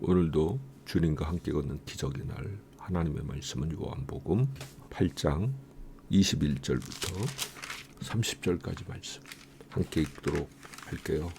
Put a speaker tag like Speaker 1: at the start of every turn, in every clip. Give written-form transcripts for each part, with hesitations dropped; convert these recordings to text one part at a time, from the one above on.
Speaker 1: 오늘도 주님과 함께 걷는 기적의 날 하나님의 말씀은 요한복음 8장 21절부터 30절까지 말씀 함께 읽도록 할게요.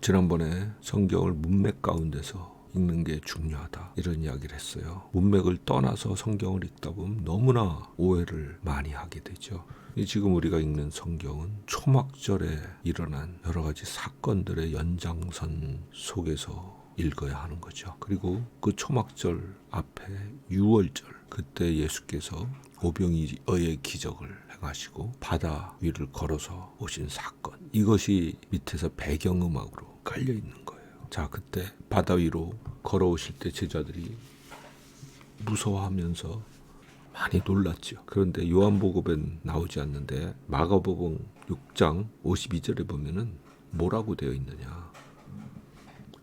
Speaker 1: 지난번에 성경을 문맥 가운데서 읽는 게 중요하다 이런 이야기를 했어요. 문맥을 떠나서 성경을 읽다 보면 너무나 오해를 많이 하게 되죠. 지금 우리가 읽는 성경은 초막절에 일어난 여러 가지 사건들의 연장선 속에서 읽어야 하는 거죠. 그리고 그 초막절 앞에 유월절 그때 예수께서 오병이어의 기적을 행하시고 바다 위를 걸어서 오신 사건, 이것이 밑에서 배경음악으로 깔려 있는 거예요. 자, 그때 바다 위로 걸어오실 때 제자들이 무서워하면서 많이 놀랐죠. 그런데 요한복음엔 나오지 않는데 마가복음 6장 52절에 보면은 뭐라고 되어 있느냐.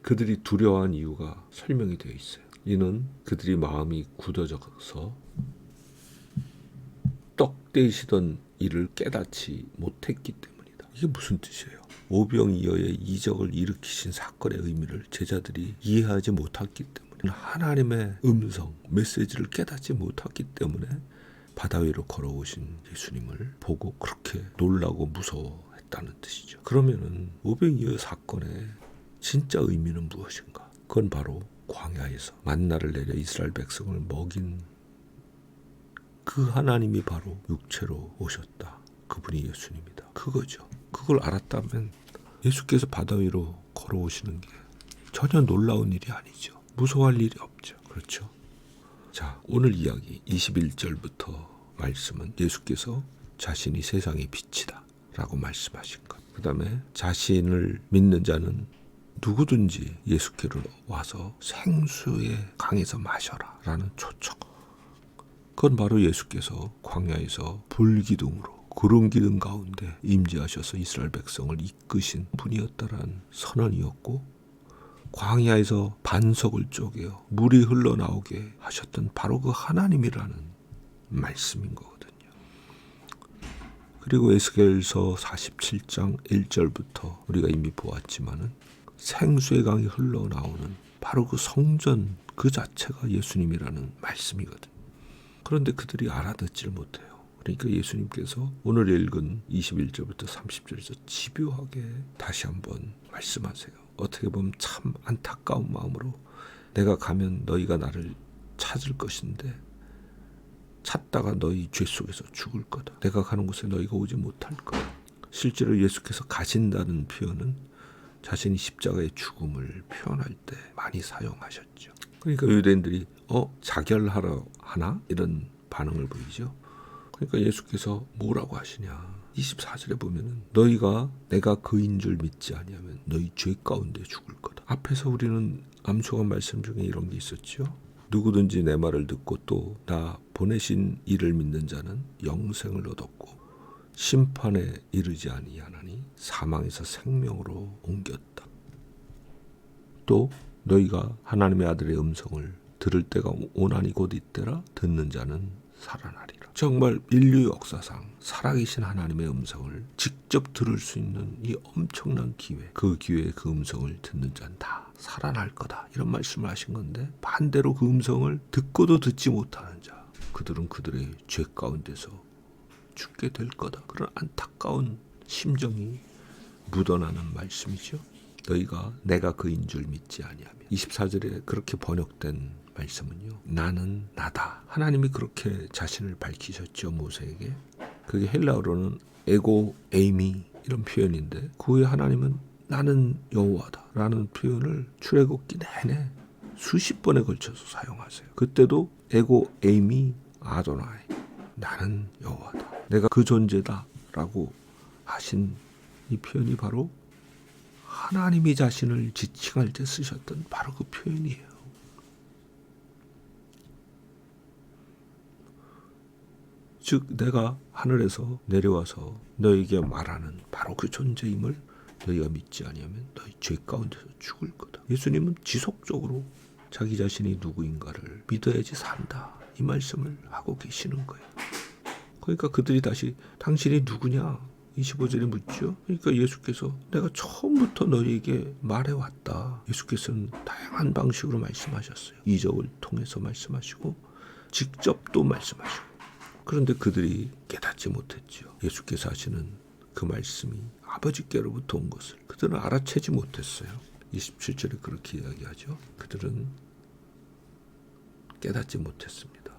Speaker 1: 그들이 두려워한 이유가 설명이 되어 있어요. 이는 그들이 마음이 굳어져서 떡 떼시던 일을 깨닫지 못했기 때문이다. 이게 무슨 뜻이에요? 오병이어의 이적을 일으키신 사건의 의미를 제자들이 이해하지 못했기 때문에, 하나님의 음성, 메시지를 깨닫지 못했기 때문에 바다 위로 걸어오신 예수님을 보고 그렇게 놀라고 무서워했다는 뜻이죠. 그러면은 오병이어 사건의 진짜 의미는 무엇인가? 그건 바로 광야에서 만나를 내려 이스라엘 백성을 먹인 그 하나님이 바로 육체로 오셨다. 그분이 예수님이다. 그거죠. 그걸 알았다면 예수께서 바다 위로 걸어오시는 게 전혀 놀라운 일이 아니죠. 무서워할 일이 없죠. 그렇죠? 자, 오늘 이야기 21절부터 말씀은 예수께서 자신이 세상의 빛이다 라고 말씀하신 것. 그 다음에 자신을 믿는 자는 누구든지 예수께로 와서 생수의 강에서 마셔라 라는 초청. 그건 바로 예수께서 광야에서 불기둥으로 구름 기둥 가운데 임재하셔서 이스라엘 백성을 이끄신 분이었다라는 선언이었고, 광야에서 반석을 쪼개어 물이 흘러나오게 하셨던 바로 그 하나님이라는 말씀인 거거든요. 그리고 에스겔서 47장 1절부터 우리가 이미 보았지만은 생수의 강이 흘러나오는 바로 그 성전 그 자체가 예수님이라는 말씀이거든요. 그런데 그들이 알아듣질 못해요. 그러니까 예수님께서 오늘 읽은 21절부터 30절에서 집요하게 다시 한번 말씀하세요. 어떻게 보면 참 안타까운 마음으로 내가 가면 너희가 나를 찾을 것인데 찾다가 너희 죄 속에서 죽을 거다. 내가 가는 곳에 너희가 오지 못할 거다. 실제로 예수께서 가신다는 표현은 자신이 십자가의 죽음을 표현할 때 많이 사용하셨죠. 그러니까 유대인들이 자결하러 하나? 이런 반응을 보이죠. 그러니까 예수께서 뭐라고 하시냐. 24절에 보면은 너희가 내가 그인 줄 믿지 아니하면 너희 죄 가운데 죽을 거다. 앞에서 우리는 암송한 말씀 중에 이런 게 있었죠. 누구든지 내 말을 듣고 또 나 보내신 이를 믿는 자는 영생을 얻었고 심판에 이르지 아니하나니 사망에서 생명으로 옮겼다. 또 너희가 하나님의 아들의 음성을 들을 때가 오나니 곧 이때라. 듣는 자는 살아나리라. 정말 인류 역사상 살아계신 하나님의 음성을 직접 들을 수 있는 이 엄청난 기회, 그 기회에 그 음성을 듣는 자는 다 살아날 거다. 이런 말씀을 하신 건데, 반대로 그 음성을 듣고도 듣지 못하는 자, 그들은 그들의 죄 가운데서 죽게 될 거다. 그런 안타까운 심정이 묻어나는 말씀이죠. 너희가 내가 그인 줄 믿지 아니하면. 24절에 그렇게 번역된 말씀은요, 나는 나다. 하나님이 그렇게 자신을 밝히셨죠, 모세에게. 그게 헬라어로는 에고 에이미 이런 표현인데, 그 후에 하나님은 나는 여호와다 라는 표현을 출애굽기 내내 수십 번에 걸쳐서 사용하세요. 그때도 에고 에이미 아도나이, 나는 여호와다, 내가 그 존재다 라고 하신 이 표현이 바로 하나님이 자신을 지칭할 때 쓰셨던 바로 그 표현이에요. 즉 내가 하늘에서 내려와서 너에게 말하는 바로 그 존재임을 너희가 믿지 아니하면 너희 죄 가운데서 죽을 거다. 예수님은 지속적으로 자기 자신이 누구인가를 믿어야지 산다. 이 말씀을 하고 계시는 거예요. 그러니까 그들이 다시 당신이 누구냐? 25절에 묻죠. 그러니까 예수께서 내가 처음부터 너희에게 말해왔다. 예수께서는 다양한 방식으로 말씀하셨어요. 이적을 통해서 말씀하시고 직접 또 말씀하시고. 그런데 그들이 깨닫지 못했죠. 예수께서 하시는 그 말씀이 아버지께로부터 온 것을 그들은 알아채지 못했어요. 27절에 그렇게 이야기하죠. 그들은 깨닫지 못했습니다.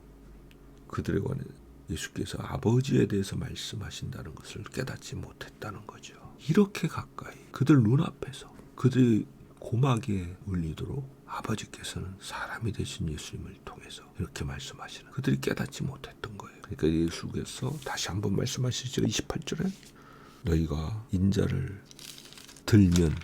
Speaker 1: 그들에 관해 예수께서 아버지에 대해서 말씀하신다는 것을 깨닫지 못했다는 거죠. 이렇게 가까이 그들 눈앞에서 그들의 고막에 울리도록 아버지께서는 사람이 되신 예수님을 통해서 이렇게 말씀하시는, 그들이 깨닫지 못했던 거예요. 그러니까 예수께서 다시 한번 말씀하시죠. 28절에 너희가 인자를 들면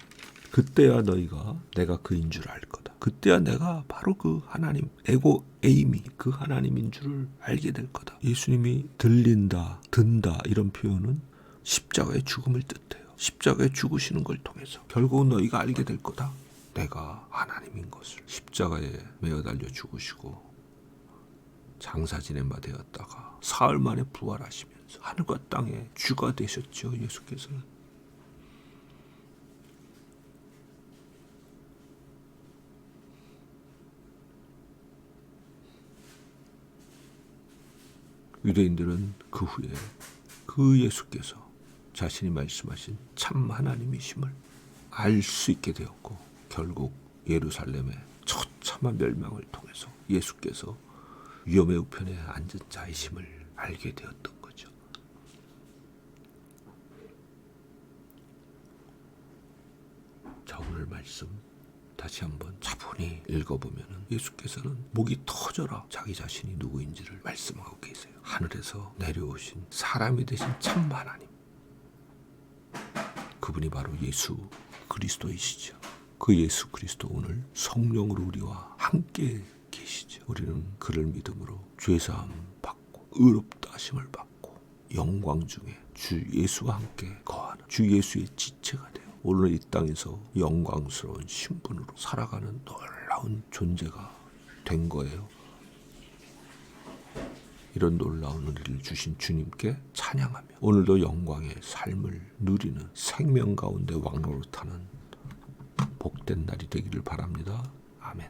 Speaker 1: 그때야 너희가 내가 그인 줄 알 거다. 그때야 내가 바로 그 하나님, 에고 에이미 그 하나님인 줄을 알게 될 거다. 예수님이 들린다, 든다 이런 표현은 십자가의 죽음을 뜻해요. 십자가에 죽으시는 걸 통해서 결국은 너희가 알게 될 거다. 내가 하나님인 것을. 십자가에 매어 달려 죽으시고 장사 지낸 바 되었다가 사흘 만에 부활하시면서 하늘과 땅의 주가 되셨죠. 예수께서는. 유대인들은 그 후에 그 예수께서 자신이 말씀하신 참 하나님이심을 알 수 있게 되었고 결국 예루살렘의 처참한 멸망을 통해서 예수께서 위험의 우편에 앉은 자이심을 알게 되었던 거죠. 자, 오늘 말씀 다시 한번 차분히 읽어보면 예수께서는 목이 터져라 자기 자신이 누구인지를 말씀하고 계세요. 하늘에서 내려오신 사람이 되신 참 하나님, 그분이 바로 예수 그리스도이시죠. 그 예수 그리스도 오늘 성령으로 우리와 함께 계시죠. 우리는 그를 믿음으로 죄사함 받고 의롭다 하심을 받고 영광 중에 주 예수와 함께 거하는 주 예수의 지체가 돼요. 오늘 이 땅에서 영광스러운 신분으로 살아가는 놀라운 존재가 된 거예요. 이런 놀라운 은혜를 주신 주님께 찬양하며 오늘도 영광의 삶을 누리는 생명 가운데 왕노릇하는 복된 날이 되기를 바랍니다. 아멘.